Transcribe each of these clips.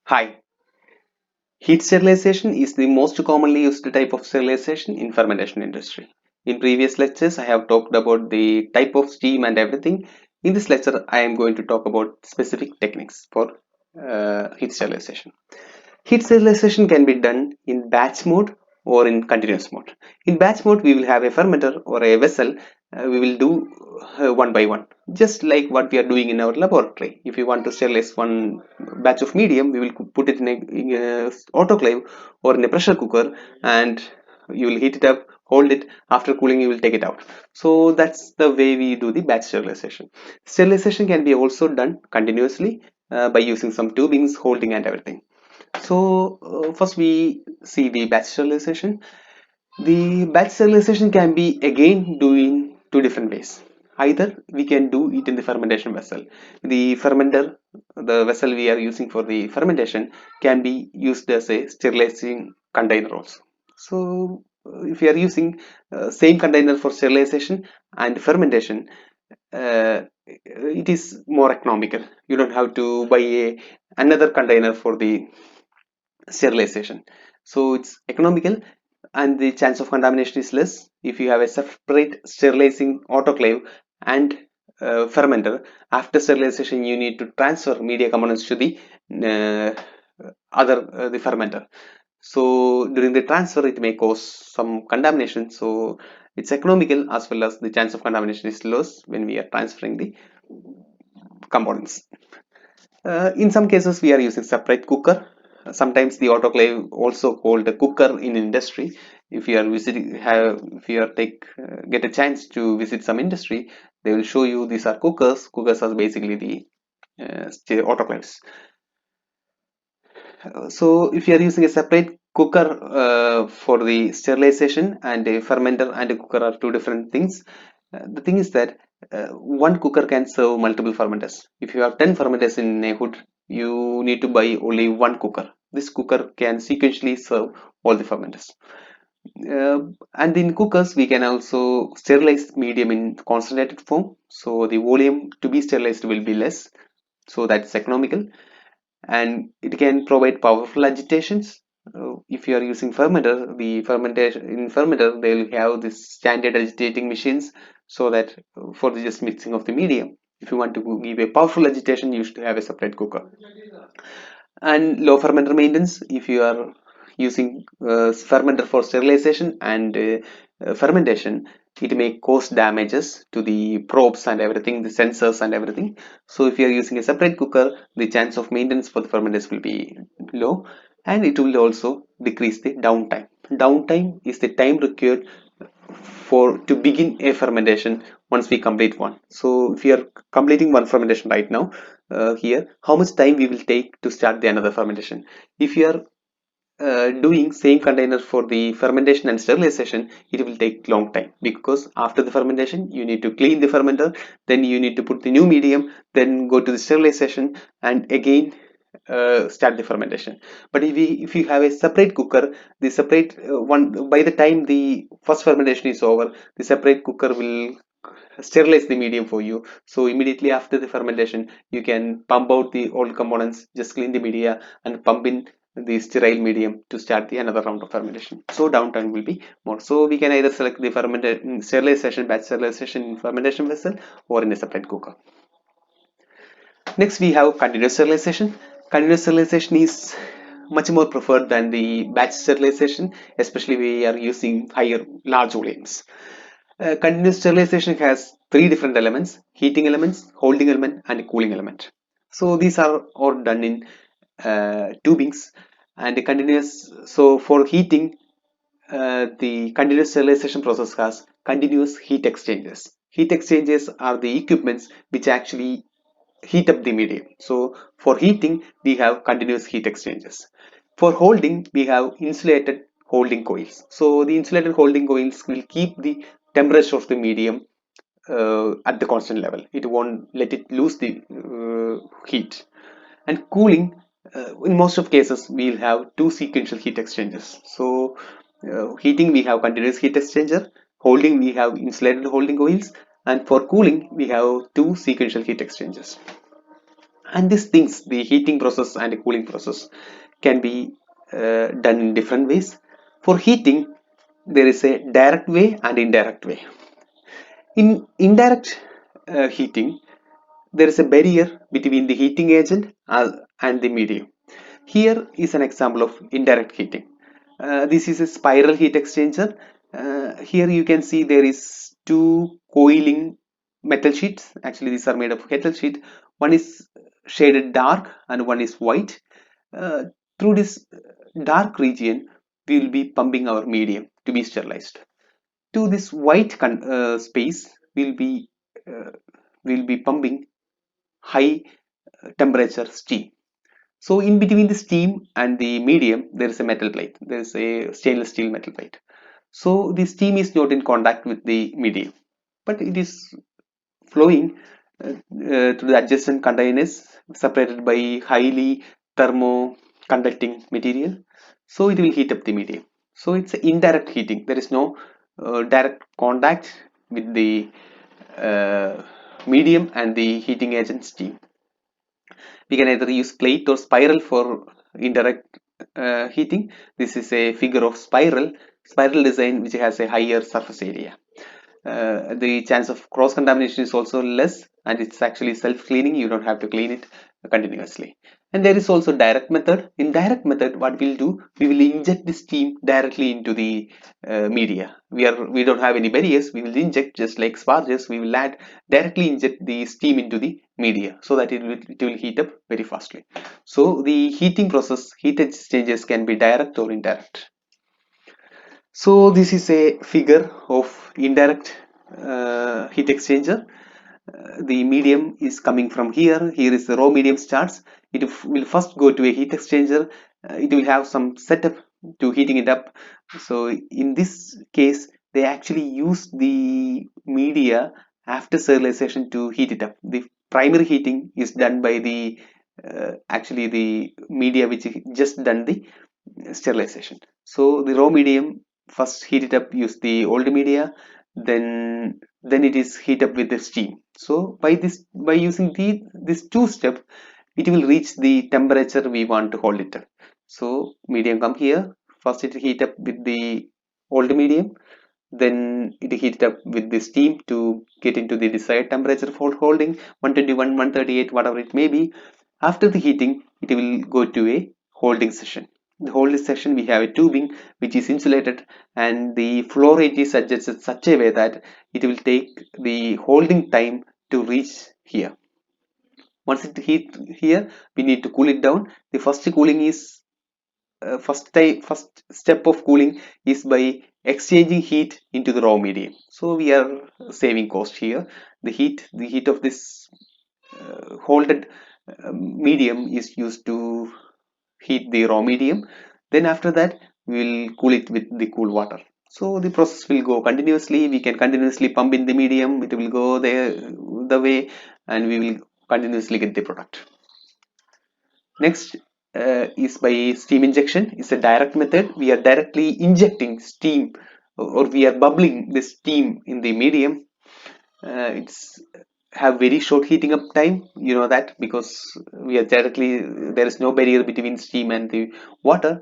Hi. Heat sterilization is the most commonly used type of sterilization in fermentation industry. In previous lectures, I have talked about the type of steam and everything. In this lecture, I am going to talk about specific techniques for heat sterilization. Heat sterilization can be done in batch mode or in continuous mode. In batch mode, we will have a fermenter or a vessel. We will do one by one, just like what we are doing in our laboratory. If you want to sterilize one batch of medium, we will put it in a autoclave or in a pressure cooker, and you will heat it up, hold it. After cooling, you will take it out. So that's the way we do the batch sterilization. Sterilization can be also done continuously by using some tubings, holding, and everything. So first we see the batch sterilization. The batch sterilization can be again doing two different ways. Either we can do it in the fermentation vessel. The fermenter, the vessel we are using for the fermentation, can be used as a sterilizing container also. So if you are using same container for sterilization and fermentation, it is more economical. You don't have to buy another container for the sterilization, so it's economical and the chance of contamination is less if you have a separate sterilizing autoclave and fermenter. After sterilization, you need to transfer media components to the uh, the fermenter. So during the transfer, it may cause some contamination, so it's economical as well as the chance of contamination is less when we are transferring the components. In some cases, we are using separate cooker. Sometimes the autoclave also called a cooker in industry. If you are visiting, if you are get a chance to visit some industry, they will show you these are cookers. Cookers are basically the autoclaves. So if you are using a separate cooker for the sterilization, and a fermenter and a cooker are two different things. The thing is that one cooker can serve multiple fermenters. If you have 10 fermenters in a hood, you need to buy only one cooker. This cooker can sequentially serve all the fermenters. And in cookers, we can also sterilize medium in concentrated form. So the volume to be sterilized will be less. So that's economical, and it can provide powerful agitations. If you are using fermenter, the fermentation in fermenter they will have this standard agitating machines, so that for the just mixing of the medium. If you want to give a powerful agitation, you should have a separate cooker. And low fermenter maintenance, if you are using fermenter for sterilization and fermentation, it may cause damages to the probes and everything, the sensors and everything. So if you are using a separate cooker, the chance of maintenance for the fermenters will be low, and it will also decrease the downtime. Downtime is the time required for to begin a fermentation once we complete one. So if we are completing one fermentation right now, here how much time we will take to start the another fermentation. If you are doing same container for the fermentation and sterilization, it will take long time, because after the fermentation you need to clean the fermenter, then you need to put the new medium, then go to the sterilization, and again start the fermentation. But if you have a separate cooker, the separate one, by the time the first fermentation is over, the separate cooker will sterilize the medium for you. So immediately after the fermentation, you can pump out the old components, just clean the media, and pump in the sterile medium to start the another round of fermentation. So downtime will be more. So we can either select the fermented sterilization, batch sterilization in fermentation vessel, or in a separate cooker. Next, we have continuous sterilization. Continuous sterilization is much more preferred than the batch sterilization, especially we are using higher large volumes. Continuous sterilization has three different elements: heating elements, holding element, and cooling element. So these are all done in tubings, and the continuous. So for heating, the continuous sterilization process has continuous heat exchangers. Heat exchangers are the equipments which actually heat up the medium. So for heating, we have continuous heat exchangers. For holding, we have insulated holding coils. So the insulated holding coils will keep the temperature of the medium at the constant level. It won't let it lose the heat. And cooling, in most of cases, we'll have two sequential heat exchangers. So heating, we have continuous heat exchanger. Holding, we have insulated holding coils. And for cooling, we have two sequential heat exchangers. And these things, the heating process and the cooling process, can be done in different ways. For heating, there is a direct way and indirect way. In indirect heating, there is a barrier between the heating agent and the medium. Here is an example of indirect heating. This is a spiral heat exchanger. Here you can see there is two coiling metal sheets. Actually, these are made of metal sheet. One is shaded dark and one is white. Uh, Through this dark region, we will be pumping our medium to be sterilized. To this white space, uh, we'll be pumping high temperature steam. So in between the steam and the medium, there is a metal plate. There is a stainless steel metal plate. So the steam is not in contact with the medium, but it is flowing to the adjacent containers separated by highly thermo-conducting material. So it will heat up the medium. So it's indirect heating. There is no direct contact with the uh, medium and the heating agent steam. We can either use plate or spiral for indirect heating. This is a figure of spiral design which has a higher surface area. The chance of cross contamination is also less, and it's actually self-cleaning. You don't have to clean it continuously. And there is also direct method. In direct method, what we'll do, we will inject the steam directly into the media. We don't have any barriers. We will inject just like sparges. We will add directly inject the steam into the media so that it will heat up very fastly. So the heating process, heat exchanges can be direct or indirect. So this is a figure of indirect heat exchanger. The medium is coming from here. Here is the raw medium starts. It will first go to a heat exchanger. It will have some setup to heating it up. So in this case, they actually use the media after sterilization to heat it up. The primary heating is done by the actually the media which just done the sterilization. So the raw medium first heat it up, use the old media, then it is heat up with the steam. So by using this two step, it will reach the temperature we want to hold it at. So medium come here, first it heat up with the old medium, then it heat it up with the steam to get into the desired temperature for holding 121, 138, whatever it may be. After the heating, it will go to a holding session. The holding session, we have a tubing which is insulated, and the flow rate is adjusted such a way that it will take the holding time to reach here. Once it heat here, we need to cool it down. The first cooling is first step of cooling is by exchanging heat into the raw medium. So we are saving cost here. The heat of this holded medium is used to heat the raw medium. Then after that, we will cool it with the cool water. So the process will go continuously. We can continuously pump in the medium. It will go there the way, and we will continuously get the product. Next is by steam injection. It's a direct method. We are directly injecting steam, or we are bubbling the steam in the medium. It's have very short heating up time. You know that because we are directly, there is no barrier between steam and the water.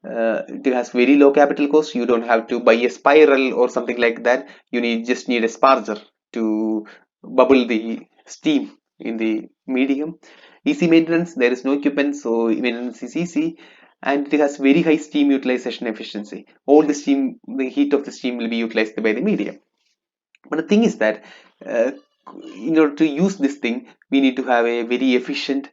It has very low capital cost. You don't have to buy a spiral or something like that. You just need a sparger to bubble the steam in the medium. Easy maintenance. There is no equipment, so maintenance is easy, and it has very high steam utilization efficiency. All the heat of the steam will be utilized by the medium. But the thing is that uh, in order to use this thing, we need to have a very efficient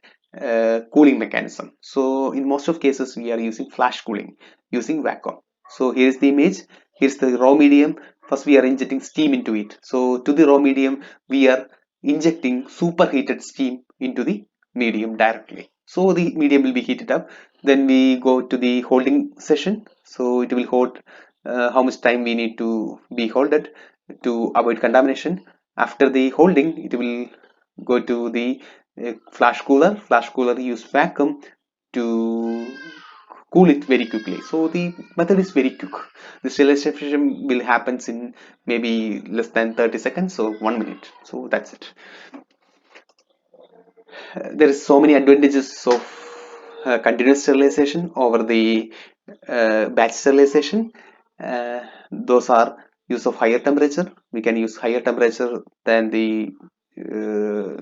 cooling mechanism. So in most of cases, we are using flash cooling using vacuum. So here is the image. Here's the raw medium. First, we are injecting steam into it. So to the raw medium, we are injecting superheated steam into the medium directly. So the medium will be heated up. Then we go to the holding session. So it will hold how much time we need to be holded to avoid contamination. After the holding, it will go to the flash cooler. Flash cooler use vacuum to cool it very quickly. So the method is very quick. The sterilization will happens in maybe less than 30 seconds or 1 minute. So that's it. There is so many advantages of continuous sterilization over the batch sterilization. Those are use of higher temperature. We can use higher temperature than the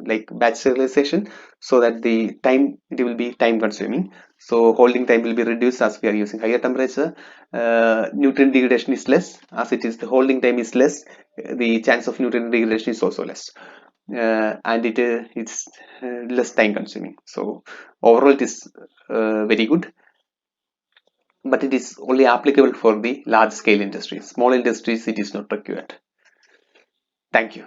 like batch sterilization, so that the time, it will be time consuming. So holding time will be reduced as we are using higher temperature. Nutrient degradation is less, as it is the holding time is less. The chance of nutrient degradation is also less, and it's less time consuming. So overall, it is very good, but it is only applicable for the large scale industries. Small industries, it is not required. Thank you.